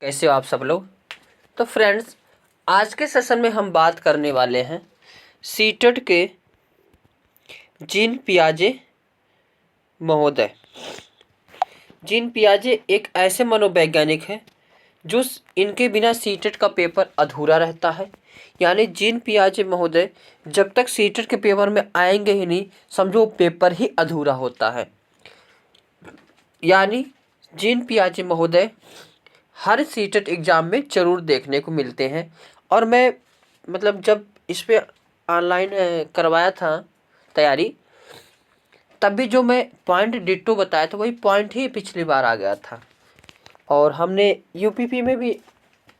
कैसे हो आप सब लोग। तो फ्रेंड्स, आज के सेशन में हम बात करने वाले हैं सीटेट के जीन पियाजे महोदय। जीन पियाजे एक ऐसे मनोवैज्ञानिक हैं जो इनके बिना सीटेट का पेपर अधूरा रहता है। यानी जीन पियाजे महोदय जब तक सीटेट के पेपर में आएंगे ही नहीं, समझो पेपर ही अधूरा होता है। यानी जीन पियाजे महोदय हर सीटेट एग्ज़ाम में ज़रूर देखने को मिलते हैं। और मैं जब इस पे ऑनलाइन करवाया था तैयारी, तब भी जो मैं पॉइंट डिट्टो बताया था वही पॉइंट ही पिछली बार आ गया था। और हमने यूपीपी में भी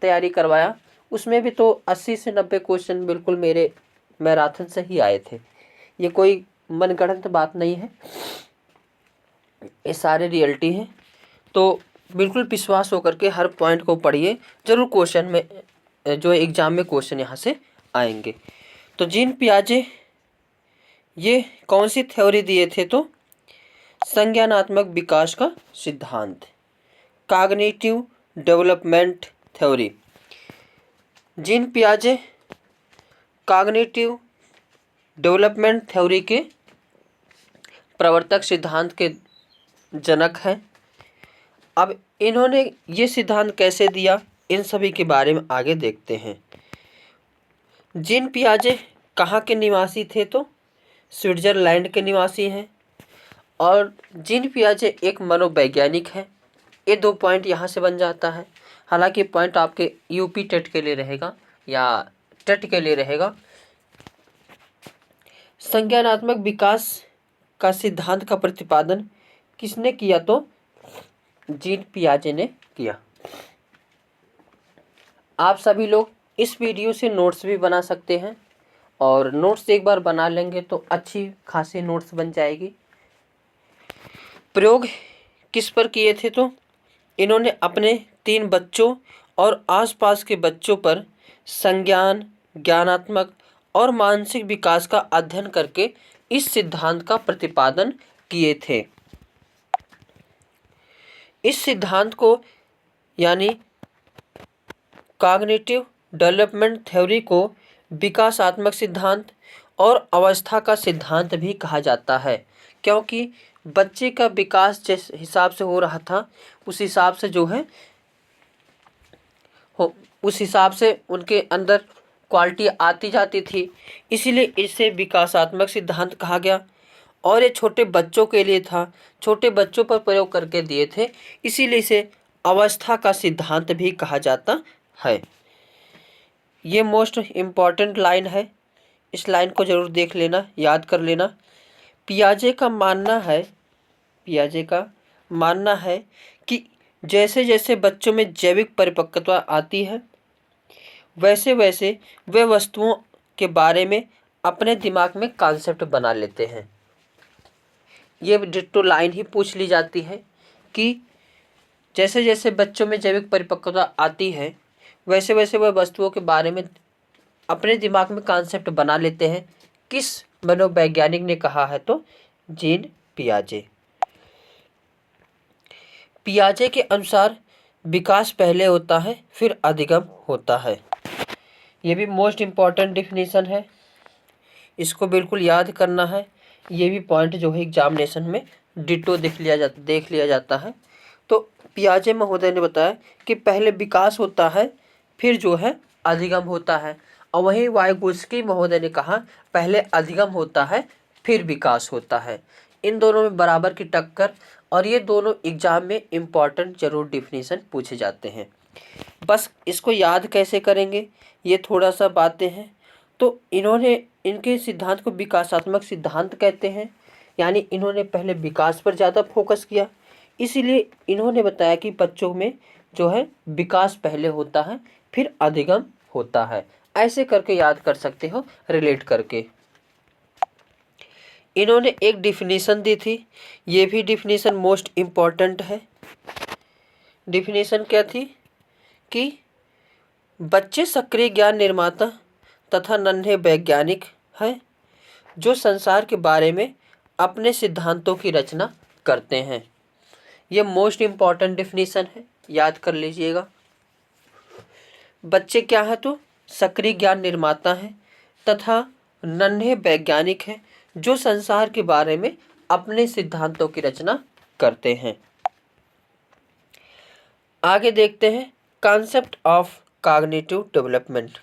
तैयारी करवाया, उसमें भी तो 80 से 90 क्वेश्चन बिल्कुल मेरे मैराथन से ही आए थे। ये कोई मनगढ़ंत बात नहीं है, ये सारे रियलिटी हैं। तो बिल्कुल विश्वास होकर के हर पॉइंट को पढ़िए, ज़रूर क्वेश्चन में जो एग्ज़ाम में क्वेश्चन यहाँ से आएंगे। तो जीन पियाजे ये कौन सी थ्योरी दिए थे? तो संज्ञानात्मक विकास का सिद्धांत, कॉग्निटिव डेवलपमेंट थ्योरी। जीन पियाजे कॉग्निटिव डेवलपमेंट थ्योरी के प्रवर्तक, सिद्धांत के जनक हैं। अब इन्होंने ये सिद्धांत कैसे दिया, इन सभी के बारे में आगे देखते हैं। जीन पियाजे कहाँ के निवासी थे? तो स्विट्ज़रलैंड के निवासी हैं। और जीन पियाजे एक मनोवैज्ञानिक हैं। ये 2 पॉइंट यहाँ से बन जाता है। हालांकि पॉइंट आपके यूपी टेट के लिए रहेगा या टेट के लिए रहेगा। संज्ञानात्मक विकास का सिद्धांत का प्रतिपादन किसने किया? तो जीन पियाजे ने किया। आप सभी लोग इस वीडियो से नोट्स भी बना सकते हैं, और नोट्स एक बार बना लेंगे तो अच्छी खासी नोट्स बन जाएगी। प्रयोग किस पर किए थे? तो इन्होंने अपने 3 बच्चों और आसपास के बच्चों पर संज्ञान, ज्ञानात्मक और मानसिक विकास का अध्ययन करके इस सिद्धांत का प्रतिपादन किए थे। इस सिद्धांत को यानी कॉग्निटिव डेवलपमेंट थ्योरी को विकासात्मक सिद्धांत और अवस्था का सिद्धांत भी कहा जाता है, क्योंकि बच्चे का विकास जिस हिसाब से हो रहा था उस हिसाब से उस हिसाब से उनके अंदर क्वालिटी आती जाती थी, इसीलिए इसे विकासात्मक सिद्धांत कहा गया। और ये छोटे बच्चों के लिए था, छोटे बच्चों पर प्रयोग करके दिए थे, इसीलिए इसे अवस्था का सिद्धांत भी कहा जाता है। ये मोस्ट इम्पॉर्टेंट लाइन है, इस लाइन को ज़रूर देख लेना, याद कर लेना। पियाजे का मानना है कि जैसे जैसे बच्चों में जैविक परिपक्वता आती है, वैसे वैसे वे वस्तुओं के बारे में अपने दिमाग में कॉन्सेप्ट बना लेते हैं। ये डिट्टो लाइन ही पूछ ली जाती है कि जैसे जैसे बच्चों में जैविक परिपक्वता आती है, वैसे वैसे वह वस्तुओं के बारे में अपने दिमाग में कॉन्सेप्ट बना लेते हैं। किस मनोवैज्ञानिक ने कहा है? तो जीन पियाजे। पियाजे के अनुसार विकास पहले होता है, फिर अधिगम होता है। ये भी मोस्ट इम्पॉर्टेंट डेफिनेशन है, इसको बिल्कुल याद करना है। ये भी पॉइंट जो है एग्जामिनेशन में डिट्टो देख लिया जाता है। तो पियाजे महोदय ने बताया कि पहले विकास होता है, फिर जो है अधिगम होता है। और वहीं वाइगोत्स्की महोदय ने कहा पहले अधिगम होता है, फिर विकास होता है। इन दोनों में बराबर की टक्कर, और ये दोनों एग्जाम में इम्पॉर्टेंट जरूर डिफिनीशन पूछे जाते हैं। बस इसको याद कैसे करेंगे, ये थोड़ा सा बातें हैं। तो इनके सिद्धांत को विकासात्मक सिद्धांत कहते हैं, यानी इन्होंने पहले विकास पर ज़्यादा फोकस किया, इसीलिए इन्होंने बताया कि बच्चों में जो है विकास पहले होता है, फिर अधिगम होता है। ऐसे करके याद कर सकते हो, रिलेट करके। इन्होंने एक डिफिनीशन दी थी, ये भी डिफिनीशन मोस्ट इम्पॉर्टेंट है। डिफिनीशन क्या थी कि बच्चे सक्रिय ज्ञान निर्माता तथा नन्हे वैज्ञानिक हैं जो संसार के बारे में अपने सिद्धांतों की रचना करते हैं। ये मोस्ट इम्पॉर्टेंट डिफिनीशन है, याद कर लीजिएगा। बच्चे क्या है तो सक्रिय ज्ञान निर्माता हैं तथा नन्हे वैज्ञानिक हैं जो संसार के बारे में अपने सिद्धांतों की रचना करते हैं। आगे देखते हैं कॉन्सेप्ट ऑफ कॉग्निटिव डेवलपमेंट,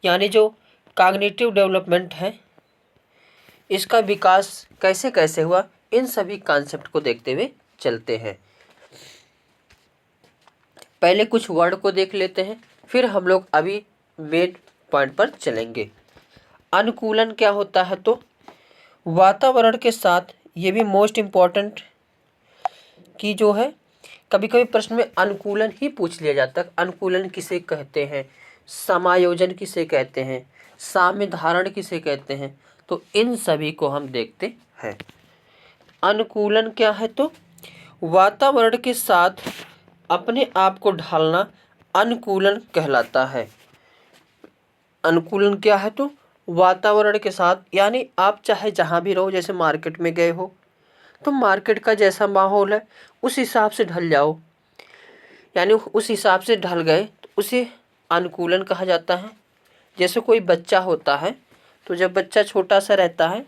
यानी जो कॉग्निटिव डेवलपमेंट है इसका विकास कैसे कैसे हुआ, इन सभी कॉन्सेप्ट को देखते हुए चलते हैं। पहले कुछ वर्ड को देख लेते हैं, फिर हम लोग अभी मेन पॉइंट पर चलेंगे। अनुकूलन क्या होता है तो वातावरण के साथ, ये भी मोस्ट इम्पॉर्टेंट की जो है, कभी कभी प्रश्न में अनुकूलन ही पूछ लिया जाता है। अनुकूलन किसे कहते हैं, समायोजन किसे कहते हैं, साम्य धारण किसे कहते हैं, तो इन सभी को हम देखते हैं। अनुकूलन क्या है तो वातावरण के साथ अपने आप को ढालना अनुकूलन कहलाता है। अनुकूलन क्या है तो वातावरण के साथ, यानी आप चाहे जहाँ भी रहो, जैसे मार्केट में गए हो तो मार्केट का जैसा माहौल है उस हिसाब से ढल जाओ, यानी उस हिसाब से ढल गए तो उसे अनुकूलन कहा जाता है। जैसे कोई बच्चा होता है तो जब बच्चा छोटा सा रहता है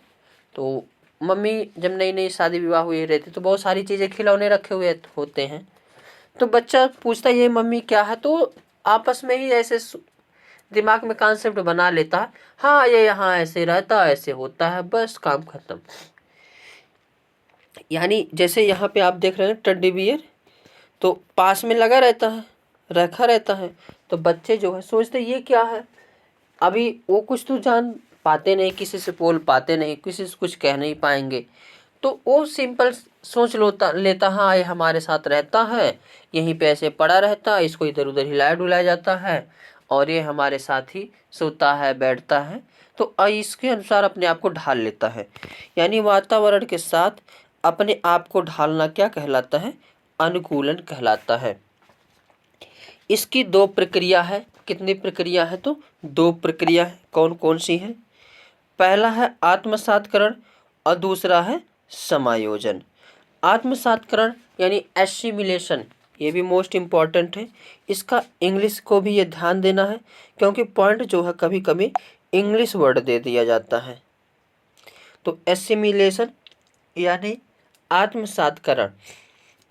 तो मम्मी, जब नई नई शादी विवाह हुई रहती तो बहुत सारी चीज़ें, खिलौने रखे हुए होते हैं, तो बच्चा पूछता है ये मम्मी क्या है, तो आपस में ही ऐसे दिमाग में कॉन्सेप्ट बना लेता है, हाँ ये यहाँ ऐसे रहता है, ऐसे होता है, बस काम खत्म। यानी जैसे यहाँ पे आप देख रहे हैं टेडी बियर, तो पास में लगा रहता है, रखा रहता है, तो बच्चे जो है सोचते ये क्या है, अभी वो कुछ तो जान पाते नहीं, किसी से बोल पाते नहीं, किसी से कुछ कह नहीं पाएंगे, तो वो सिंपल सोच लेता हाँ ये हमारे साथ रहता है, यहीं पे ऐसे पड़ा रहता है, इसको इधर उधर हिलाया डुलाया जाता है और ये हमारे साथ ही सोता है बैठता है, तो इसके अनुसार अपने आप को ढाल लेता है। यानी वातावरण के साथ अपने आप को ढालना क्या कहलाता है, अनुकूलन कहलाता है। इसकी दो प्रक्रिया है। कितनी प्रक्रिया है तो दो प्रक्रिया है। कौन कौन सी है? पहला है आत्मसातकरण और दूसरा है समायोजन। आत्मसातकरण यानी एसिमिलेशन, ये भी मोस्ट इम्पॉर्टेंट है। इसका इंग्लिश को भी ये ध्यान देना है क्योंकि पॉइंट जो है कभी कभी इंग्लिश वर्ड दे दिया जाता है। तो एसिमिलेशन यानी आत्मसातकरण,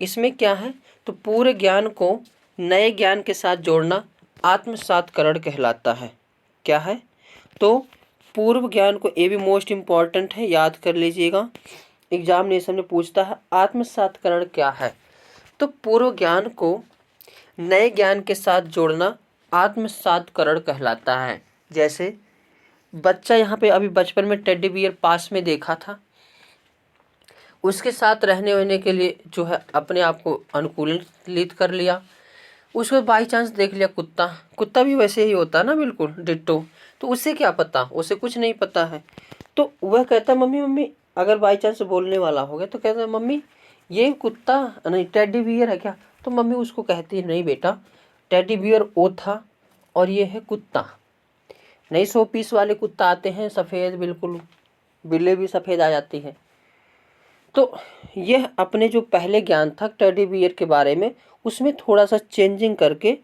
इसमें क्या है तो पूरे ज्ञान को नए ज्ञान के साथ जोड़ना आत्मसातकरण कहलाता है। क्या है तो पूर्व ज्ञान को, ये भी मोस्ट इम्पॉर्टेंट है, याद कर लीजिएगा, एग्जामिनेशन में पूछता है आत्मसातकरण क्या है, तो पूर्व ज्ञान को नए ज्ञान के साथ जोड़ना आत्मसातकरण कहलाता है। जैसे बच्चा यहाँ पे अभी बचपन में टेडी बियर पास में देखा था, उसके साथ रहने वहने के लिए जो है अपने आप को अनुकूलित कर लिया। उसको बाई चांस देख लिया कुत्ता भी वैसे ही होता है ना, बिल्कुल डिट्टो, तो उससे क्या पता, उसे कुछ नहीं पता है, तो वह कहता मम्मी मम्मी, अगर बाई चांस बोलने वाला हो गया तो कहता मम्मी ये कुत्ता नहीं टेडी बियर है क्या, तो मम्मी उसको कहती है नहीं बेटा, टेडी बियर वो था और ये है कुत्ता। नहीं 100 पीस वाले कुत्ता आते हैं सफ़ेद, बिल्कुल बिल्ली भी सफ़ेद आ जाती है। तो यह अपने जो पहले ज्ञान था टेडी बियर के बारे में, उसमें थोड़ा सा चेंजिंग करके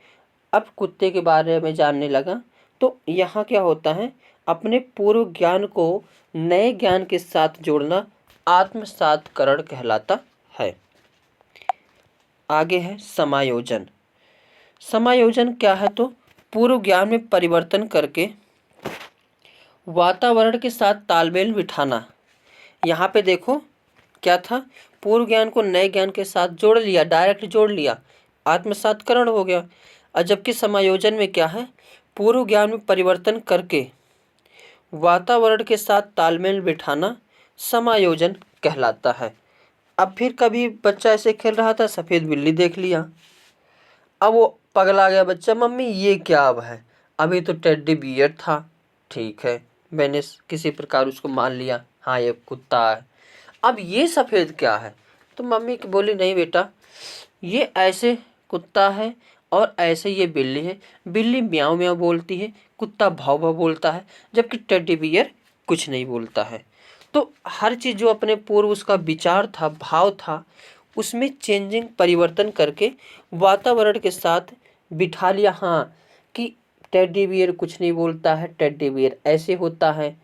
अब कुत्ते के बारे में जानने लगा। तो यहाँ क्या होता है, अपने पूर्व ज्ञान को नए ज्ञान के साथ जोड़ना आत्मसातकरण कहलाता है। आगे है समायोजन। समायोजन क्या है तो पूर्व ज्ञान में परिवर्तन करके वातावरण के साथ तालमेल बिठाना। यहाँ पे देखो क्या था, पूर्व ज्ञान को नए ज्ञान के साथ जोड़ लिया, डायरेक्ट जोड़ लिया, आत्मसातकरण हो गया। और जबकि समायोजन में क्या है, पूर्व ज्ञान में परिवर्तन करके वातावरण के साथ तालमेल बिठाना समायोजन कहलाता है। अब फिर कभी बच्चा ऐसे खेल रहा था, सफ़ेद बिल्ली देख लिया, अब वो पगला गया बच्चा, मम्मी ये क्या अब है, अभी तो टेडी बियर था, ठीक है मैंने किसी प्रकार उसको मान लिया, हाँ ये कुत्ता है, अब ये सफ़ेद क्या है, तो मम्मी बोली नहीं बेटा ये ऐसे कुत्ता है और ऐसे ये बिल्ली है, बिल्ली म्याऊं म्याऊं बोलती है, कुत्ता भाव भाव बोलता है, जबकि टेडी बियर कुछ नहीं बोलता है। तो हर चीज़ जो अपने पूर्व उसका विचार था, भाव था, उसमें चेंजिंग परिवर्तन करके वातावरण के साथ बिठा लिया, हाँ कि टेडी बियर कुछ नहीं बोलता है, टेडी बियर ऐसे होता है,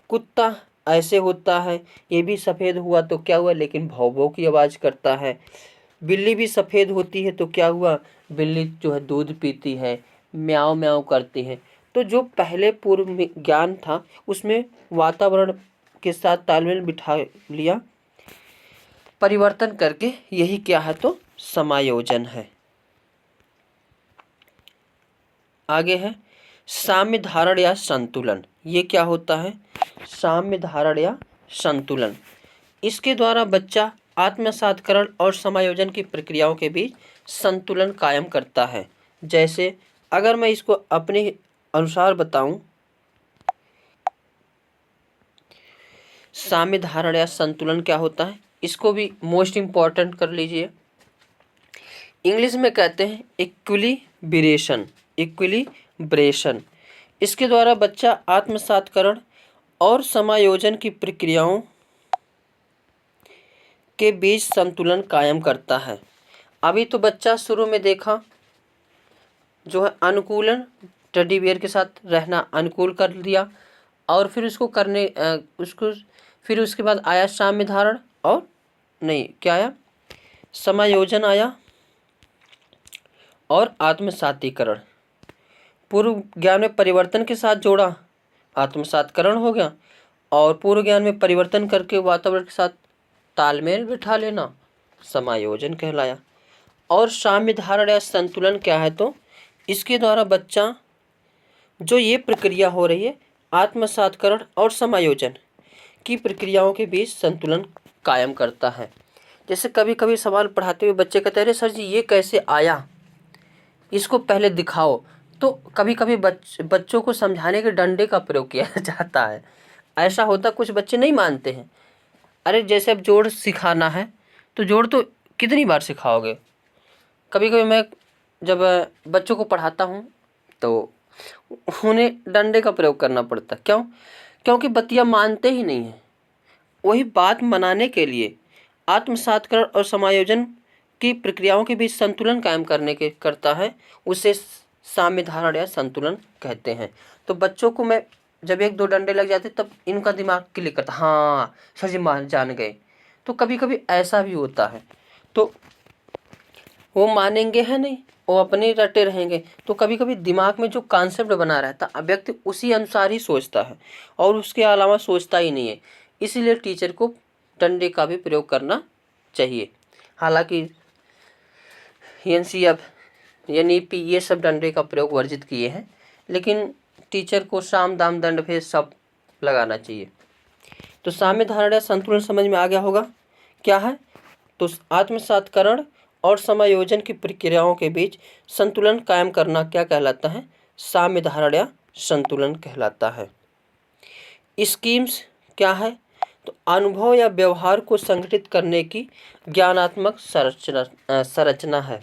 कुत्ता ऐसे होता है, ये भी सफ़ेद हुआ तो क्या हुआ, लेकिन भौं भौं की आवाज़ करता है। बिल्ली भी सफ़ेद होती है तो क्या हुआ, बिल्ली जो है दूध पीती है, म्याऊं म्याऊं करती है। तो जो पहले पूर्व में ज्ञान था उसमें वातावरण के साथ तालमेल बिठा लिया परिवर्तन करके, यही क्या है तो समायोजन है। आगे है साम्य धारण या संतुलन। ये क्या होता है, साम्य धारण या संतुलन। इसके द्वारा बच्चा आत्मसातकरण और समायोजन की प्रक्रियाओं के बीच संतुलन कायम करता है। जैसे अगर मैं इसको अपने अनुसार बताऊं, साम्य धारण या संतुलन क्या होता है, इसको भी मोस्ट इम्पॉर्टेंट कर लीजिए। इंग्लिश में कहते हैं इक्विलिब्रेशन, इक्विलिब्रेशन। इसके द्वारा बच्चा आत्मसातकरण और समायोजन की प्रक्रियाओं के बीच संतुलन कायम करता है। अभी तो बच्चा शुरू में देखा जो है अनुकूलन, टेडी बियर के साथ रहना अनुकूल कर लिया, और फिर उसको करने उसको फिर उसके बाद आया साम्य धारण, और नहीं क्या आया, समायोजन आया और आत्मसातीकरण। पूर्व ज्ञान में परिवर्तन के साथ जोड़ा, आत्मसातकरण हो गया, और पूर्व ज्ञान में परिवर्तन करके वातावरण के साथ तालमेल बिठा लेना, समायोजन कहलाया। और साम्य धारण या संतुलन क्या है तो इसके द्वारा बच्चा जो ये प्रक्रिया हो रही है आत्मसातकरण और समायोजन की प्रक्रियाओं के बीच संतुलन कायम करता है। जैसे कभी कभी सवाल पढ़ाते हुए बच्चे कहते हैं अरे सर जी ये कैसे आया, इसको पहले दिखाओ। तो कभी कभी बच्चों को समझाने के डंडे का प्रयोग किया जाता है। ऐसा होता, कुछ बच्चे नहीं मानते हैं। अरे जैसे अब जोड़ सिखाना है तो जोड़ तो कितनी बार सिखाओगे। कभी कभी मैं जब बच्चों को पढ़ाता हूँ तो उन्हें डंडे का प्रयोग करना पड़ता है। क्यों? क्योंकि बतिया मानते ही नहीं हैं। वही बात मनाने के लिए आत्मसातकरण और समायोजन की प्रक्रियाओं के बीच संतुलन कायम करने के करता है, उसे साम्य धारण या संतुलन कहते हैं। तो बच्चों को मैं जब एक दो डंडे लग जाते तब इनका दिमाग क्लिक करता, हाँ सर जी मान जान गए। तो कभी कभी ऐसा भी होता है, तो वो मानेंगे है नहीं, वो अपने रटे रहेंगे। तो कभी कभी दिमाग में जो कॉन्सेप्ट बना रहता है व्यक्ति उसी अनुसार ही सोचता है और उसके अलावा सोचता ही नहीं है। इसीलिए टीचर को डंडे का भी प्रयोग करना चाहिए। हालांकि एनसीएफ एनईपी ये सब डंडे का प्रयोग वर्जित किए हैं, लेकिन टीचर को साम दाम दंड भेद सब लगाना चाहिए। तो साम्य धारण या संतुलन समझ में आ गया होगा क्या है। तो आत्मसातकरण और समायोजन की प्रक्रियाओं के बीच संतुलन कायम करना क्या कहलाता है, साम्य धारण या संतुलन कहलाता है। स्कीम्स क्या है तो अनुभव या व्यवहार को संगठित करने की ज्ञानात्मक संरचना है।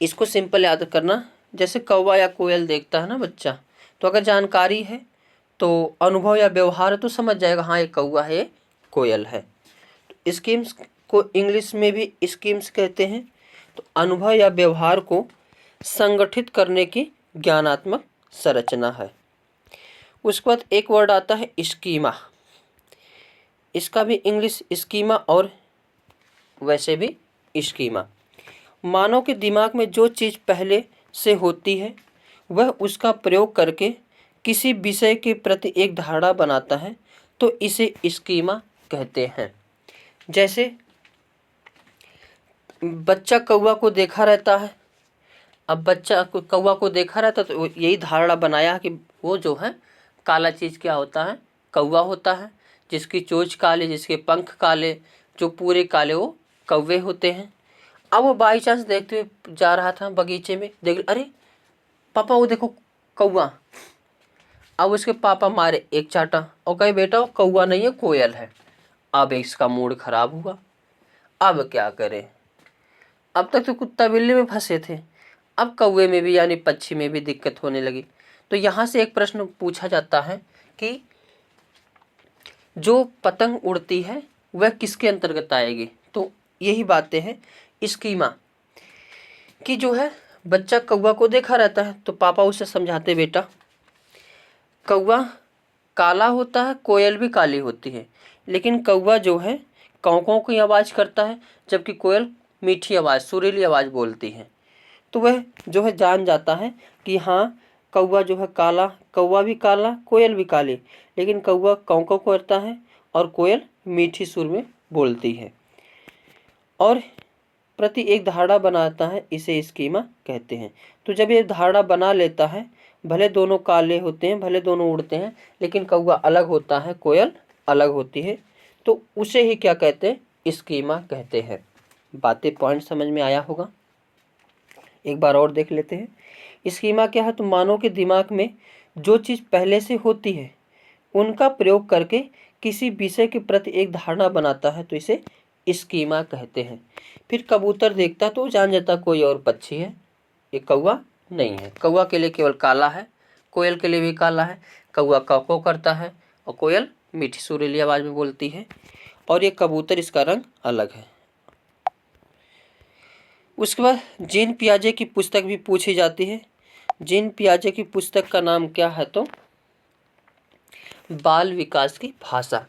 इसको सिंपल याद करना, जैसे कौवा या कोयल देखता है ना बच्चा, तो अगर जानकारी है तो अनुभव या व्यवहार है तो समझ जाएगा हाँ ये कौवा है, ये कोयल है। तो स्कीम्स को इंग्लिश में भी स्कीम्स कहते हैं। तो अनुभव या व्यवहार को संगठित करने की ज्ञानात्मक संरचना है। उसके बाद एक वर्ड आता है स्कीमा। इसका भी इंग्लिश स्कीमा और वैसे भी स्कीमा। मानव के दिमाग में जो चीज़ पहले से होती है वह उसका प्रयोग करके किसी विषय के प्रति एक धारणा बनाता है, तो इसे स्कीमा कहते हैं। जैसे बच्चा कौवा को देखा रहता है, अब बच्चा कौवा को देखा रहता है तो यही धारणा बनाया कि वो जो है काला चीज़ क्या होता है, कौवा होता है। जिसकी चोंच काले, जिसके पंख काले, जो पूरे काले वो कौवे होते हैं। अब वो बाई चांस देखते हुए जा रहा था बगीचे में, देख अरे पापा वो देखो कौवा। अब उसके पापा मारे एक चाटा और कहे बेटा वो कौवा नहीं है कोयल है। अब इसका मूड खराब हुआ, अब क्या करे। अब तक तो कुत्ता बिल्ली में फंसे थे, अब कौवे में भी यानी पक्षी में भी दिक्कत होने लगी। तो यहाँ से एक प्रश्न पूछा जाता है कि जो पतंग उड़ती है वह किसके अंतर्गत आएगी। तो यही बातें हैं स्कीमा कि जो है बच्चा कौवा को देखा रहता है तो पापा उसे समझाते, बेटा कौवा काला होता है, कोयल भी काली होती है, लेकिन कौवा जो है काँव काँव की आवाज़ करता है, जबकि कोयल मीठी आवाज़, सुरीली आवाज़ बोलती है। तो वह जो है जान जाता है कि हाँ कौवा जो है काला, कौवा भी काला, कोयल भी काली, लेकिन कौवा काँव काँव करता है और कोयल मीठी सुर में बोलती है। और प्रति एक धारणा बनाता है, इसे स्कीमा कहते हैं। तो जब ये धारणा बना लेता है, भले दोनों काले होते हैं, भले दोनों उड़ते हैं, लेकिन कौवा अलग होता है, कोयल अलग होती है, तो उसे ही क्या कहते हैं, स्कीमा कहते हैं। बातें पॉइंट समझ में आया होगा। एक बार और देख लेते हैं। स्कीमा क्या है, तो मानव के दिमाग में जो चीज़ पहले से होती है उनका प्रयोग करके किसी विषय के प्रति एक धारणा बनाता है, तो इसे स्कीमा कहते हैं। फिर कबूतर देखता तो जान जाता कोई और पक्षी है, ये कौवा नहीं है। कौवा के लिए केवल काला है, कोयल के लिए भी काला है। कौवा काँव काँव करता है और कोयल मीठी सुरीली आवाज़ में बोलती है, और ये कबूतर, इसका रंग अलग है। उसके बाद जीन पियाजे की पुस्तक भी पूछी जाती है। जीन पियाजे की पुस्तक का नाम क्या है, तो बाल विकास की भाषा।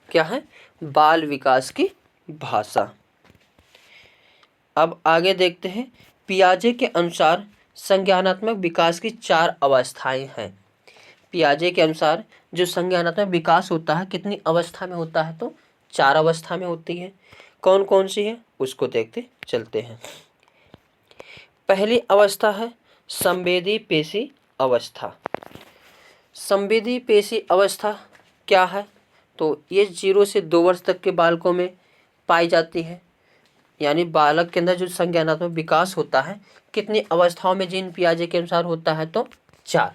क्या है, बाल विकास की भाषा। अब आगे देखते हैं। पियाजे के अनुसार संज्ञानात्मक विकास की 4 अवस्थाएं हैं। पियाजे के अनुसार जो संज्ञानात्मक विकास होता है कितनी अवस्था में होता है, तो 4 अवस्था में होती है। कौन कौन सी है उसको देखते चलते हैं। पहली अवस्था है संवेदी पेशी अवस्था। संवेदी पेशी अवस्था क्या है, तो ये 0 से 2 वर्ष तक के बालकों में पाई जाती है। यानी बालक के अंदर जो संज्ञानात्मक विकास होता है कितनी अवस्थाओं में जीन पियाजे के अनुसार होता है, तो 4।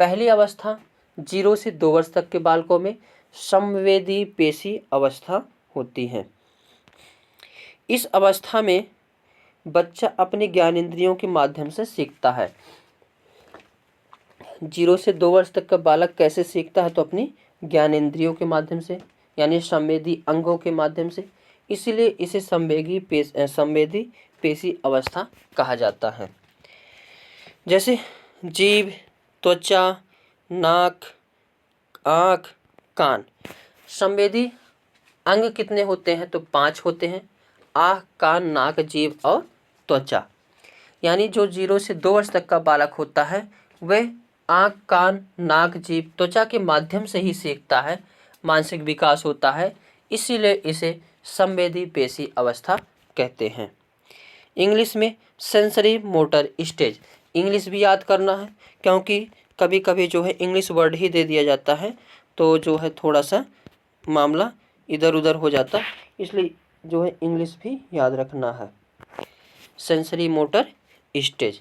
पहली अवस्था 0 से 2 वर्ष तक के बालकों में संवेदी पेशी अवस्था होती है। इस अवस्था में बच्चा अपने ज्ञानेंद्रियों के माध्यम से सीखता है। 0 से 2 वर्ष तक का बालक कैसे सीखता है, तो अपनी ज्ञानेंद्रियों के माध्यम से, यानी संवेदी अंगों के माध्यम से। इसीलिए इसे संवेदी पेशी अवस्था कहा जाता है। जैसे जीभ, त्वचा, नाक, आँख, कान। संवेदी अंग कितने होते हैं, तो 5 होते हैं। आँख, कान, नाक, जीभ और त्वचा। यानी जो 0 से 2 वर्ष तक का बालक होता है वह आँख, कान, नाक, जीभ, त्वचा के माध्यम से ही सीखता है, मानसिक विकास होता है। इसीलिए इसे संवेदी पेशी अवस्था कहते हैं। इंग्लिश में सेंसरी मोटर स्टेज। इंग्लिश भी याद करना है, क्योंकि कभी कभी जो है इंग्लिश वर्ड ही दे दिया जाता है, तो जो है थोड़ा सा मामला इधर उधर हो जाता है, इसलिए जो है इंग्लिश भी याद रखना है। Sensory motor stage.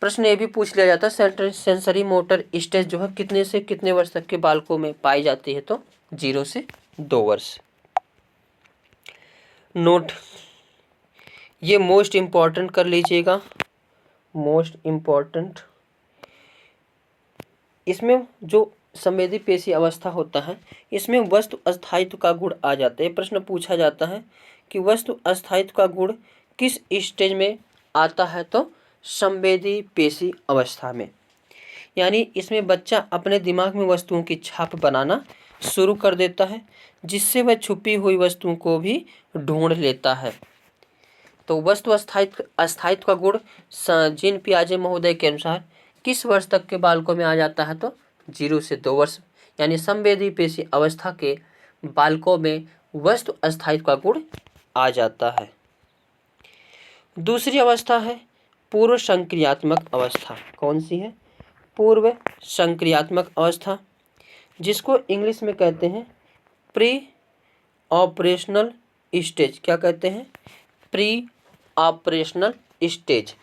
प्रश्न ये भी पूछ लिया जाता है, सेंसरी मोटर स्टेज जो है कितने से कितने वर्ष तक के बालकों में पाई जाती है, तो 0 से 2 वर्ष। नोट, ये मोस्ट इम्पॉर्टेंट कर लीजिएगा, मोस्ट इम्पॉर्टेंट। इसमें जो संवेदी पेशी अवस्था होता है इसमें वस्तु अस्थायित्व का गुण आ जाता है। प्रश्न पूछा जाता है कि वस्तु अस्थायित्व का गुण किस स्टेज में आता है, तो संवेदी पेशी अवस्था में। यानी इसमें बच्चा अपने दिमाग में वस्तुओं की छाप बनाना शुरू कर देता है, जिससे वह छुपी हुई वस्तुओं को भी ढूंढ लेता है। तो वस्तु अस्थायित्व का गुण जीन पियाजे महोदय के अनुसार किस वर्ष तक के बालकों में आ जाता है, तो 0 से 2 वर्ष। यानी संवेदी पेशी अवस्था के बालकों में वस्तु अस्थायित्व का गुण आ जाता है। दूसरी अवस्था है पूर्व संक्रियात्मक अवस्था। कौन सी है, पूर्व संक्रियात्मक अवस्था, जिसको इंग्लिश में कहते हैं प्री ऑपरेशनल स्टेज। क्या कहते हैं, प्री ऑपरेशनल स्टेज।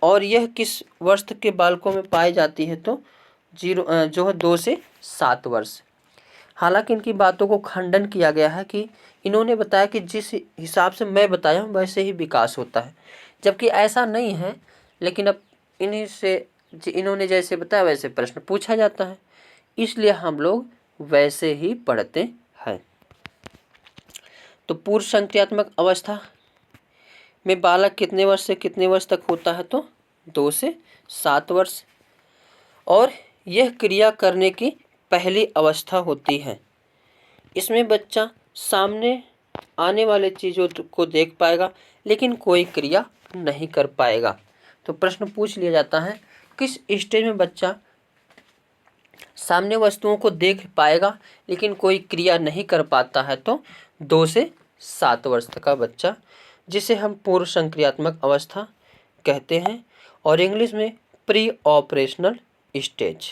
और यह किस वर्ष के बालकों में पाई जाती है, तो जो है 2 से 7 वर्ष। हालांकि इनकी बातों को खंडन किया गया है कि इन्होंने बताया कि जिस हिसाब से मैं बताया हूँ वैसे ही विकास होता है, जबकि ऐसा नहीं है। लेकिन अब इन्होंने जैसे बताया वैसे प्रश्न पूछा जाता है, इसलिए हम लोग वैसे ही पढ़ते हैं। तो पूर्व संक्रियात्मक अवस्था में बालक कितने वर्ष से कितने वर्ष तक होता है? तो 2 से 7 वर्ष। और यह क्रिया करने की पहली अवस्था होती है। इसमें बच्चा सामने आने वाले चीज़ों को देख पाएगा लेकिन कोई क्रिया नहीं कर पाएगा। तो प्रश्न पूछ लिया जाता है, किस स्टेज में बच्चा सामने वस्तुओं को देख पाएगा लेकिन कोई क्रिया नहीं कर पाता है? तो 2 से 7 वर्ष तक का बच्चा, जिसे हम पूर्व संक्रियात्मक अवस्था कहते हैं और इंग्लिश में प्री ऑपरेशनल स्टेज।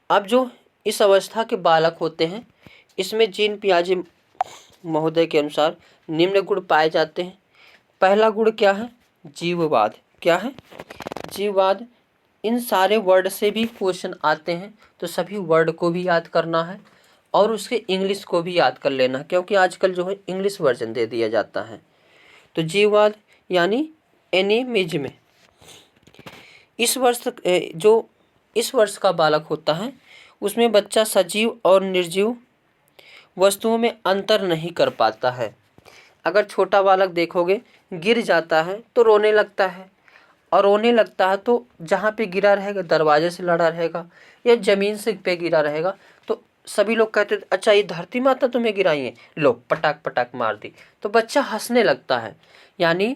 अब जो इस अवस्था के बालक होते हैं, इसमें जीन पियाजे महोदय के अनुसार निम्न गुण पाए जाते हैं। पहला गुण क्या है? जीववाद। क्या है? जीववाद। इन सारे वर्ड से भी क्वेश्चन आते हैं, तो सभी वर्ड को भी याद करना है और उसके इंग्लिश को भी याद कर लेना, क्योंकि आजकल जो है इंग्लिश वर्जन दे दिया जाता है। तो जीववाद यानी एनिमिज्म। इस वर्ष का बालक होता है, उसमें बच्चा सजीव और निर्जीव वस्तुओं में अंतर नहीं कर पाता है। अगर छोटा बालक देखोगे गिर जाता है तो रोने लगता है, और रोने लगता है तो जहाँ पे गिरा रहेगा दरवाजे से लड़ा रहेगा या ज़मीन से पे गिरा रहेगा, तो सभी लोग कहते अच्छा ये धरती माता तुम्हें गिराई है, लो पटाक पटाक मार दी, तो बच्चा हंसने लगता है। यानी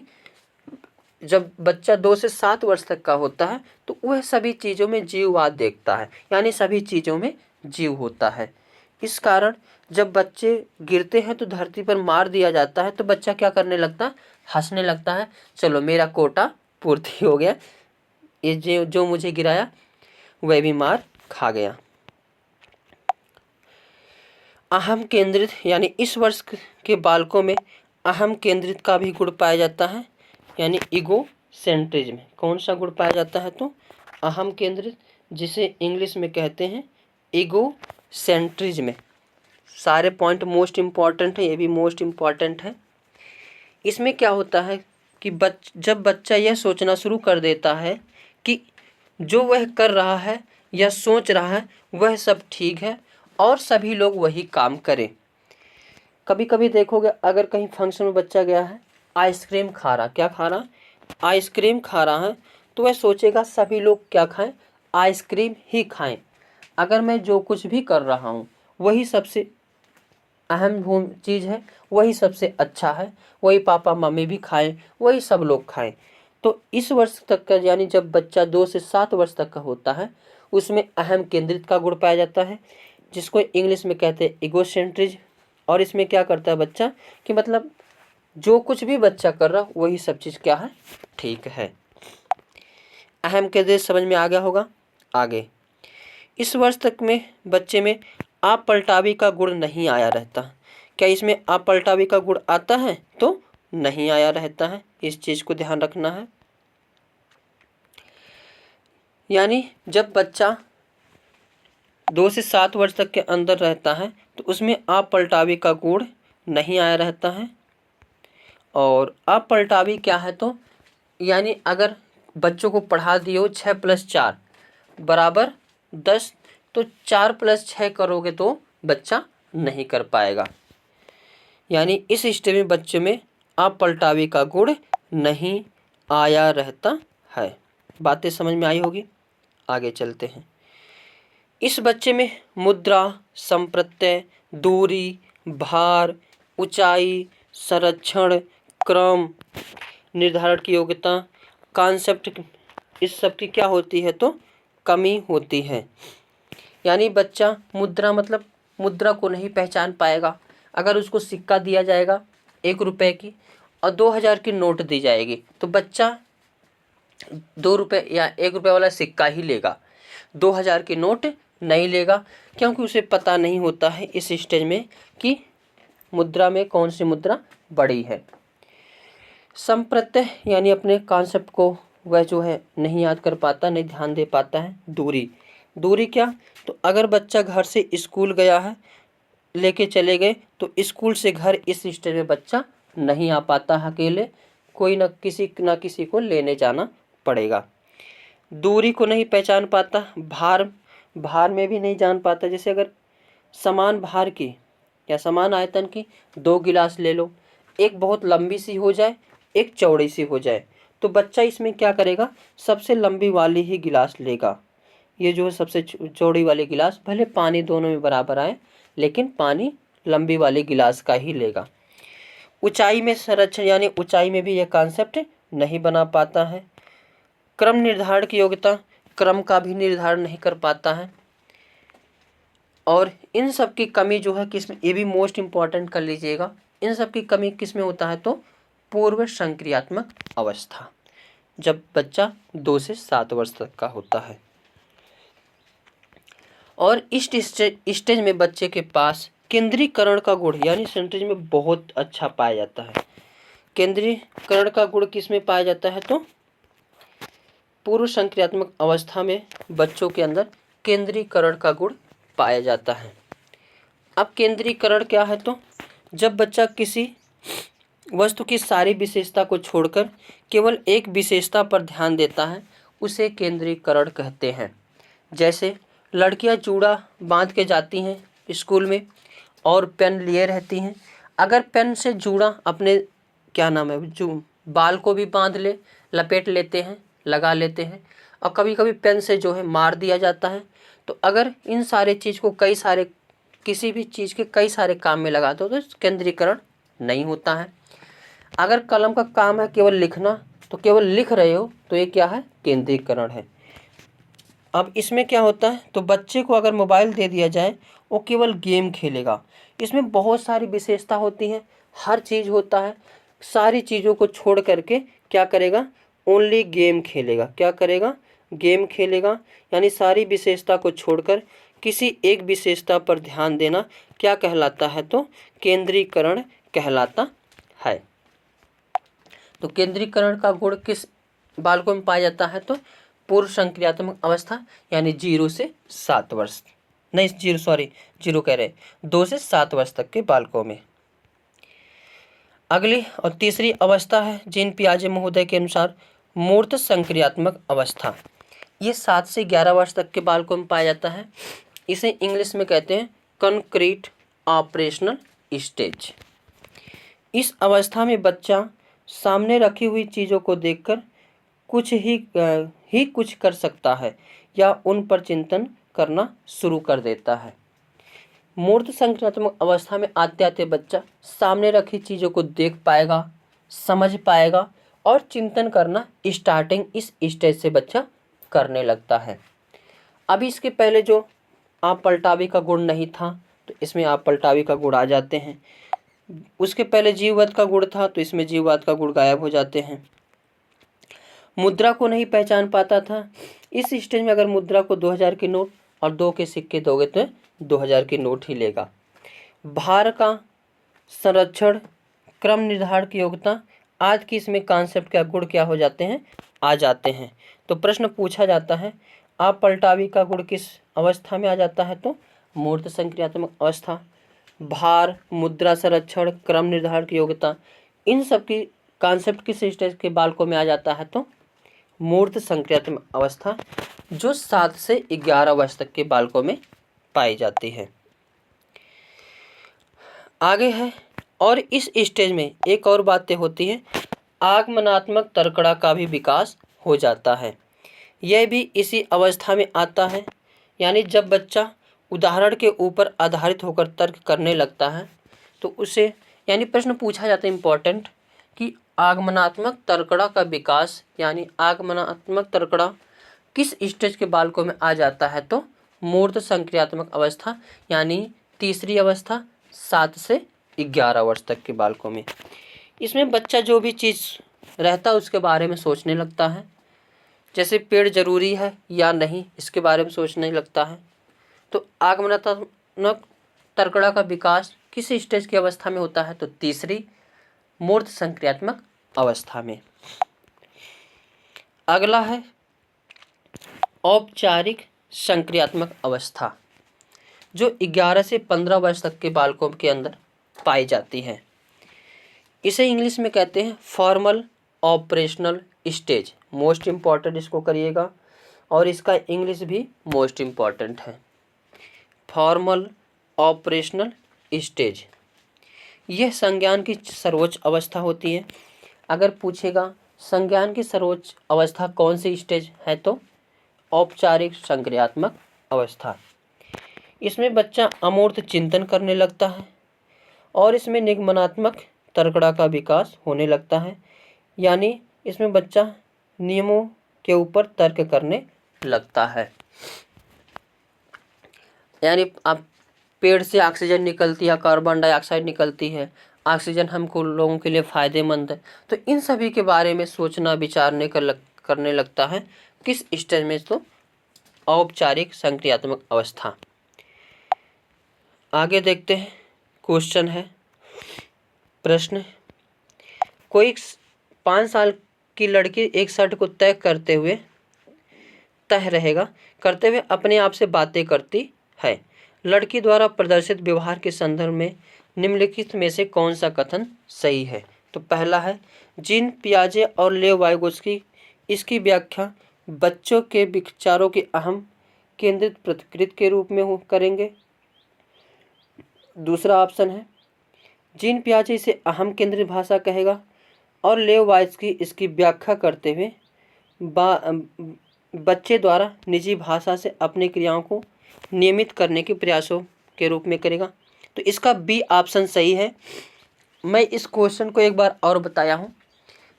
जब बच्चा 2 से 7 वर्ष तक का होता है तो वह सभी चीज़ों में जीववाद देखता है, यानी सभी चीज़ों में जीव होता है। इस कारण जब बच्चे गिरते हैं तो धरती पर मार दिया जाता है तो बच्चा क्या करने लगता है? हंसने लगता है, चलो मेरा कोटा पूर्ति हो गया, ये जो मुझे गिराया वह भी मार खा गया। अहम केंद्रित, यानी इस वर्ष के बालकों में अहम केंद्रित का भी गुण पाया जाता है, यानी ईगो सेंट्रिज्म। कौन सा गुण पाया जाता है? तो अहम केंद्रित, जिसे इंग्लिश में कहते हैं ईगो सेंट्रिज्म। सारे पॉइंट मोस्ट इम्पॉर्टेंट है, ये भी मोस्ट इम्पॉर्टेंट है। इसमें क्या होता है कि जब बच्चा यह सोचना शुरू कर देता है कि जो वह कर रहा है या सोच रहा है वह सब ठीक है और सभी लोग वही काम करें। कभी कभी देखोगे अगर कहीं फंक्शन में बच्चा गया है, आइसक्रीम खा रहा, क्या खा रहा? आइसक्रीम खा रहा है, तो वह सोचेगा सभी लोग क्या खाएं? आइसक्रीम ही खाएं। अगर मैं जो कुछ भी कर रहा हूँ वही सबसे अहम चीज़ है, वही सबसे अच्छा है, वही पापा मम्मी भी खाएं, वही सब लोग खाएं। तो इस वर्ष तक का, यानी जब बच्चा 2 से 7 वर्ष तक का होता है, उसमें अहम केंद्रित का गुण पाया जाता है, जिसको इंग्लिश में कहते हैं इगोसेंट्रिज्म। और इसमें क्या करता है बच्चा कि मतलब जो कुछ भी बच्चा कर रहा वही सब चीज़ क्या है? ठीक है। अहम केंद्रित समझ में आ गया होगा। आगे इस वर्ष तक में बच्चे में आप पलटावी का गुण नहीं आया रहता। क्या इसमें आप पलटावी का गुण आता है? तो नहीं आया रहता है, इस चीज़ को ध्यान रखना है। यानी जब बच्चा 2 से 7 वर्ष तक के अंदर रहता है तो उसमें आप पलटावी का गुण नहीं आया रहता है। और आप पलटावी क्या है? तो यानी अगर बच्चों को पढ़ा दियो 6 + 4 = 10, तो 4 + 6 करोगे तो बच्चा नहीं कर पाएगा। यानी इस स्टेज में बच्चे में आप पलटावी का गुण नहीं आया रहता है। बातें समझ में आई होगी। आगे चलते हैं। इस बच्चे में मुद्रा, संप्रत्यय, दूरी, भार, ऊंचाई, संरक्षण, क्रम, निर्धारण की योग्यता, कॉन्सेप्ट, इस सब की क्या होती है? तो कमी होती है। यानी बच्चा मुद्रा मतलब मुद्रा को नहीं पहचान पाएगा। अगर उसको सिक्का दिया जाएगा 1 रुपये की और 2000 की नोट दी जाएगी तो बच्चा 2 रुपये या 1 रुपये वाला सिक्का ही लेगा, 2000 की नोट नहीं लेगा, क्योंकि उसे पता नहीं होता है इस स्टेज में कि मुद्रा में कौन सी मुद्रा बड़ी है। संप्रत्यय यानी अपने कॉन्सेप्ट को वह जो है नहीं याद कर पाता, नहीं ध्यान दे पाता है। दूरी, दूरी क्या? तो अगर बच्चा घर से स्कूल गया है, लेके चले गए, तो स्कूल से घर इस स्टेज में बच्चा नहीं आ पाता अकेले, कोई ना किसी को लेने जाना पड़ेगा। दूरी को नहीं पहचान पाता। भार में भी नहीं जान पाता। जैसे अगर समान भार की या समान आयतन की 2 गिलास ले लो, एक बहुत लंबी सी हो जाए एक चौड़ी सी हो जाए, तो बच्चा इसमें क्या करेगा, सबसे लंबी वाली ही गिलास लेगा। ये जो है सबसे चौड़ी वाली गिलास, भले पानी दोनों में बराबर आए लेकिन पानी लंबी वाली गिलास का ही लेगा। ऊंचाई में संरक्षण यानी ऊंचाई में भी यह कॉन्सेप्ट नहीं बना पाता है। क्रम निर्धारण की योग्यता, क्रम का भी निर्धारण नहीं कर पाता है। और इन सब की कमी जो है किसमें, ये भी मोस्ट इम्पॉर्टेंट कर लीजिएगा, इन सब की कमी किसमें होता है, तो पूर्व संक्रियात्मक अवस्था, जब बच्चा 2 से 7 वर्ष तक का होता है। और इस स्टेज में बच्चे के पास केंद्रीकरण का गुण यानी सेंट्रेज में बहुत अच्छा पाया जाता है। केंद्रीकरण का गुण किस में पाया जाता है, तो पूर्व संक्रियात्मक अवस्था में बच्चों के अंदर केंद्रीकरण का गुण पाया जाता है। अब केंद्रीकरण क्या है, तो जब बच्चा किसी वस्तु की सारी विशेषता को छोड़कर केवल एक विशेषता पर ध्यान देता है, उसे केंद्रीकरण कहते हैं। जैसे लड़कियां चूड़ा बांध के जाती हैं स्कूल में और पेन लिए रहती हैं, अगर पेन से जूड़ा अपने क्या नाम है जो बाल को भी बांध ले, लपेट लेते हैं, लगा लेते हैं, और कभी कभी पेन से जो है मार दिया जाता है, तो अगर इन सारे चीज़ को कई सारे किसी भी चीज़ के कई सारे काम में लगा दो तो केंद्रीकरण नहीं होता है। अगर कलम का काम है केवल लिखना, तो केवल लिख रहे हो तो ये क्या है, केंद्रीकरण है। अब इसमें क्या होता है, तो बच्चे को अगर मोबाइल दे दिया जाए वो केवल गेम खेलेगा, इसमें बहुत सारी विशेषता होती हैं, हर चीज़ होता है, सारी चीज़ों को छोड़ करके क्या करेगा, ओनली गेम खेलेगा। क्या करेगा, गेम खेलेगा, यानी सारी विशेषता को छोड़कर किसी एक विशेषता पर ध्यान देना क्या कहलाता है, तो केंद्रीकरण कहलाता है। तो केंद्रीकरण का गुण किस बालकों में पाया जाता है, तो पूर्व संक्रियात्मक अवस्था यानी 0 से 7 वर्ष, नहीं 0 कह रहे, 2 से 7 वर्ष तक के बालकों में। अगली और तीसरी अवस्था है जीन पियाजे महोदय के अनुसार मूर्त संक्रियात्मक अवस्था। ये 7 से 11 वर्ष तक के बालकों में पाया जाता है। इसे इंग्लिश में कहते हैं कॉन्क्रीट ऑपरेशनल स्टेज। इस अवस्था में बच्चा सामने रखी हुई चीज़ों को देखकर कुछ ही कुछ कर सकता है या उन पर चिंतन करना शुरू कर देता है। मूर्त संक्रियात्मक अवस्था में आते आते बच्चा सामने रखी चीज़ों को देख पाएगा, समझ पाएगा और चिंतन करना स्टार्टिंग इस स्टेज से बच्चा करने लगता है। अभी इसके पहले जो आप पलटावी का गुण नहीं था, तो इसमें आप पलटावी का गुण आ जाते हैं। उसके पहले जीववाद का गुण था, तो इसमें जीववाद का गुण गायब हो जाते हैं। मुद्रा को नहीं पहचान पाता था, इस स्टेज में अगर मुद्रा को 2000 के नोट और 2 के सिक्के दोगे तो 2000 के नोट ही लेगा। भार का संरक्षण, क्रम निर्धारण की योग्यता, आज की इसमें कॉन्सेप्ट का गुण क्या हो जाते हैं, आ जाते हैं। तो प्रश्न पूछा जाता है आप पलटावी का गुण किस अवस्था में आ जाता है, तो मूर्त संक्रियात्मक अवस्था। भार, मुद्रा संरक्षण, क्रम निर्धारण की योग्यता, इन सब की कॉन्सेप्ट किस स्टेज के बालकों में आ जाता है, तो मूर्त संक्रियात्मक अवस्था, जो 7 से 11 वर्ष तक के बालकों में पाई जाती है। आगे है, और इस स्टेज में एक और बातें होती हैं, आगमनात्मक तर्कड़ा का भी विकास हो जाता है। यह भी इसी अवस्था में आता है, यानी जब बच्चा उदाहरण के ऊपर आधारित होकर तर्क करने लगता है, तो उसे यानी प्रश्न पूछा जाता है इम्पोर्टेंट कि आगमनात्मक तर्कड़ा का विकास यानी आगमनात्मक तर्कड़ा किस स्टेज के बालकों में आ जाता है, तो मूर्त संक्रियात्मक अवस्था यानी तीसरी अवस्था 7 से 11 वर्ष तक के बालकों में। इसमें बच्चा जो भी चीज़ रहता है उसके बारे में सोचने लगता है, जैसे पेड़ जरूरी है या नहीं इसके बारे में सोचने लगता है। तो आगमनात्मक तर्कड़ा का विकास किस स्टेज की अवस्था में होता है, तो तीसरी मूर्त संक्रियात्मक अवस्था में। अगला है औपचारिक संक्रियात्मक अवस्था, जो 11 से 15 वर्ष तक के बालकों के अंदर पाई जाती है। इसे इंग्लिश में कहते हैं formal operational stage. Most important इसको करिएगा, और इसका इंग्लिश भी मोस्ट इम्पॉर्टेंट है, फॉर्मल ऑपरेशनल स्टेज। यह संज्ञान की सर्वोच्च अवस्था होती है। अगर पूछेगा संज्ञान की सर्वोच्च अवस्था कौन सी स्टेज है, तो औपचारिक संक्रियात्मक अवस्था। इसमें बच्चा अमूर्त चिंतन करने लगता है और इसमें निगमनात्मक तर्कड़ा का विकास होने लगता है, यानी इसमें बच्चा नियमों के ऊपर तर्क करने लगता है। यानी आप पेड़ से ऑक्सीजन निकलती है, कार्बन डाइऑक्साइड निकलती है, ऑक्सीजन हमको लोगों के लिए फ़ायदेमंद है, तो इन सभी के बारे में सोचना विचारने करने लगता है किस स्टेज में, तो औपचारिक संक्रियात्मक अवस्था। आगे देखते हैं, क्वेश्चन है, प्रश्न, कोई 5 साल की लड़की एक शर्ट को तय करते हुए अपने आप से बातें करती है। लड़की द्वारा प्रदर्शित व्यवहार के संदर्भ में निम्नलिखित में से कौन सा कथन सही है? तो पहला है जीन पियाजे और लेव वाइगोत्स्की इसकी व्याख्या बच्चों के विचारों के अहम केंद्रित प्रतिकृति के रूप में करेंगे। दूसरा ऑप्शन है जीन पियाजे इसे अहम केंद्रित भाषा कहेगा और लेव वाइगोत्स्की इसकी व्याख्या करते हुए बच्चे द्वारा निजी भाषा से अपनी क्रियाओं को नियमित करने के प्रयासों के रूप में करेगा। तो इसका बी ऑप्शन सही है। मैं इस क्वेश्चन को एक बार और बताया हूँ,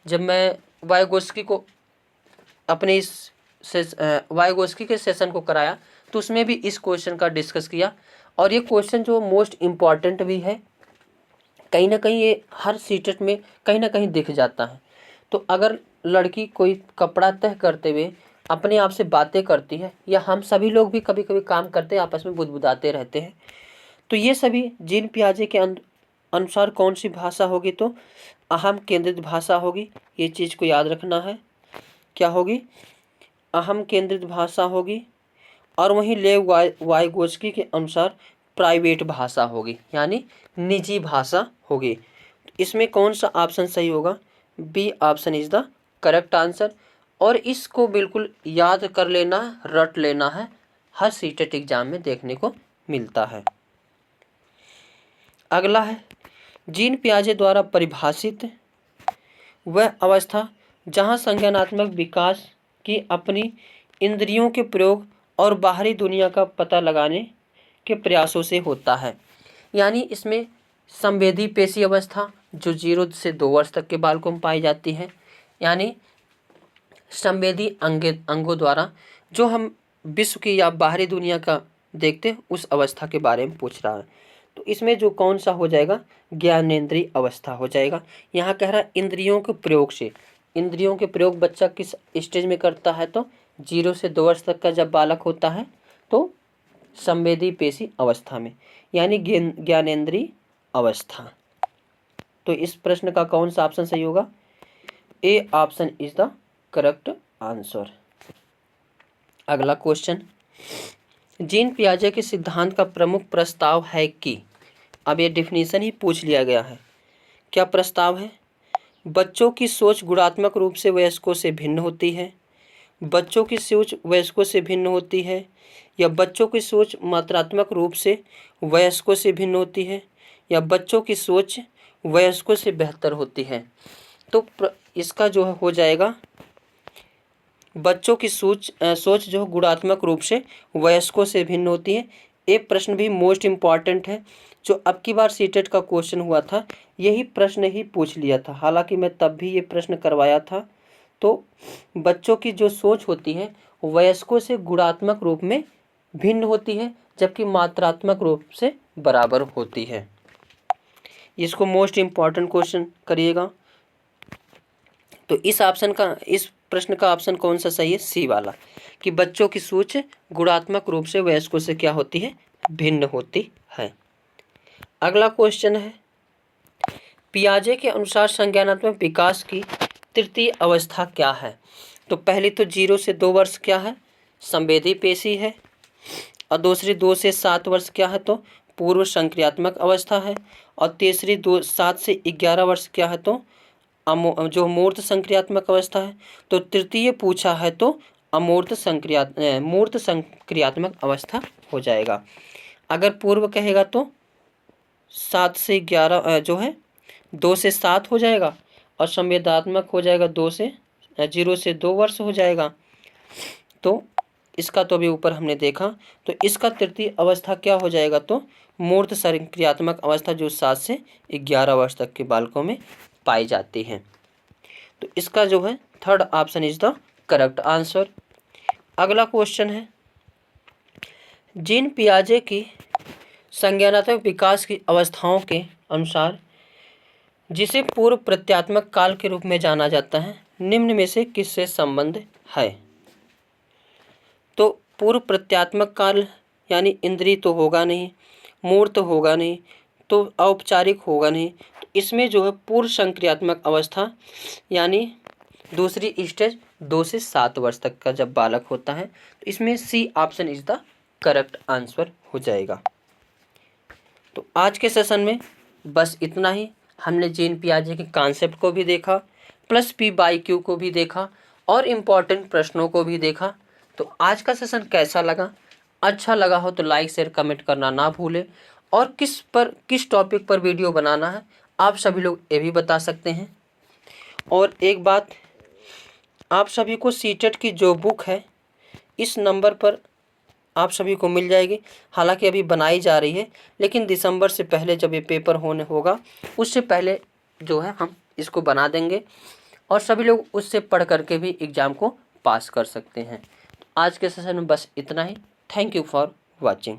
जब मैं वाइगोत्स्की को अपने वाइगोत्स्की के सेशन को कराया तो उसमें भी इस क्वेश्चन का डिस्कस किया, और ये क्वेश्चन जो मोस्ट इम्पॉर्टेंट भी है, कहीं ना कहीं ये हर सीटेट में कहीं ना कहीं दिख जाता है। तो अगर लड़की कोई कपड़ा तय करते हुए अपने आप से बातें करती है, या हम सभी लोग भी कभी कभी काम करते हैं आपस में बुदबुदाते रहते हैं, तो ये सभी जीन पियाजे के अनुसार कौन सी भाषा होगी, तो अहम केंद्रित भाषा होगी। ये चीज़ को याद रखना है, क्या होगी, अहम केंद्रित भाषा होगी। और वहीं लेव वाइगोत्स्की के अनुसार प्राइवेट भाषा होगी, यानी निजी भाषा होगी। इसमें कौन सा ऑप्शन सही होगा? B option is the correct answer. और इसको बिल्कुल याद कर लेना, रट लेना है, हर सीटेट एग्जाम में देखने को मिलता है। अगला है जीन पियाजे द्वारा परिभाषित वह अवस्था जहां संज्ञानात्मक विकास की अपनी इंद्रियों के प्रयोग और बाहरी दुनिया का पता लगाने के प्रयासों से होता है। यानी इसमें संवेदी पेशी अवस्था जो 0 से 2 वर्ष तक के बालकों में पाई जाती है, यानी संवेदी अंगों द्वारा जो हम विश्व की या बाहरी दुनिया का देखते हैं, उस अवस्था के बारे में पूछ रहा है। तो इसमें जो कौन सा हो जाएगा, ज्ञानेंद्रिय अवस्था हो जाएगा। यहाँ कह रहा है इंद्रियों के प्रयोग से, इंद्रियों के प्रयोग बच्चा किस स्टेज में करता है, तो 0 से 2 वर्ष तक का जब बालक होता है तो संवेदी पेशी अवस्था में, यानी ज्ञानेंद्रिय अवस्था। तो इस प्रश्न का कौन सा ऑप्शन सही होगा? A option is the correct answer. अगला क्वेश्चन, जीन पियाजे के सिद्धांत का प्रमुख प्रस्ताव है कि, अब ये डिफिनीशन ही पूछ लिया गया है, क्या प्रस्ताव है? बच्चों की सोच गुणात्मक रूप से वयस्कों से भिन्न होती है, बच्चों की सोच वयस्कों से भिन्न होती है, या बच्चों की सोच मात्रात्मक रूप से वयस्कों से भिन्न होती है, या बच्चों की सोच वयस्कों से बेहतर होती है। तो इसका जो हो जाएगा, बच्चों की सोच जो गुणात्मक रूप से वयस्कों से भिन्न होती है। ये प्रश्न भी मोस्ट इम्पॉर्टेंट है, जो अब की बार सीटेट का क्वेश्चन हुआ था, यही प्रश्न ही पूछ लिया था। हालांकि मैं तब भी ये प्रश्न करवाया था। तो बच्चों की जो सोच होती है वयस्कों से गुणात्मक रूप में भिन्न होती है, जबकि मात्रात्मक रूप से बराबर होती है। इसको मोस्ट इम्पॉर्टेंट क्वेश्चन करिएगा। तो इस प्रश्न का ऑप्शन कौन सा सही है? सी वाला, कि बच्चों की सोच गुणात्मक रूप से वयस्कों से क्या होती है? भिन्न होती है। अगला क्वेश्चन है, पियाजे के अनुसार संज्ञानात्मक विकास की तृतीय अवस्था क्या है? तो पहली तो 0 से 2 वर्ष क्या है? संवेदी पेशी है। और दूसरी 2 से 7 वर्ष क्या है? तो पूर्व संक्रियात्मक अवस्था है। और तीसरी 7 से 11 वर्ष क्या है? तो जो मूर्त संक्रियात्मक अवस्था है। तो तृतीय पूछा है तो मूर्त संक्रियात्मक अवस्था हो जाएगा। अगर पूर्व कहेगा तो 7 से 11 जो है 2 से 7 हो जाएगा, और संवेदनात्मक हो जाएगा 0 से 2 वर्ष हो जाएगा। तो इसका तो अभी ऊपर हमने देखा। तो इसका तृतीय अवस्था क्या हो जाएगा, तो मूर्त संक्रियात्मक अवस्था, जो 7 से 11 वर्ष तक के बालकों में पाई जाती है। तो इसका जो है third option is the correct answer. अगला क्वेश्चन है, जीन पियाजे की संज्ञानात्मक विकास की अवस्थाओं के अनुसार जिसे पूर्व प्रत्यात्मक काल के रूप में जाना जाता है, निम्न में से किससे संबंध है। तो पूर्व प्रत्यात्मक काल यानी इंद्रिय तो होगा नहीं, मूर्त होगा नहीं, तो औपचारिक होगा नहीं। तो इसमें जो है पूर्व संक्रियात्मक अवस्था यानी दूसरी स्टेज 2 से 7 वर्ष तक का जब बालक होता है, तो इसमें C option is the correct answer हो जाएगा। तो आज के सेशन में बस इतना ही। हमने जीन पियाजे के कॉन्सेप्ट को भी देखा, प्लस P/Q को भी देखा और इम्पॉर्टेंट प्रश्नों को भी देखा। तो आज का सेशन कैसा लगा? अच्छा लगा हो तो लाइक शेयर कमेंट करना ना भूलें, और किस टॉपिक पर वीडियो बनाना है आप सभी लोग ये भी बता सकते हैं। और एक बात, आप सभी को सीटेट की जो बुक है इस नंबर पर आप सभी को मिल जाएगी। हालांकि अभी बनाई जा रही है, लेकिन दिसंबर से पहले जब ये पेपर होने होगा उससे पहले जो है हम इसको बना देंगे, और सभी लोग उससे पढ़ करके भी एग्ज़ाम को पास कर सकते हैं। आज के सेशन में बस इतना ही। Thank you for watching.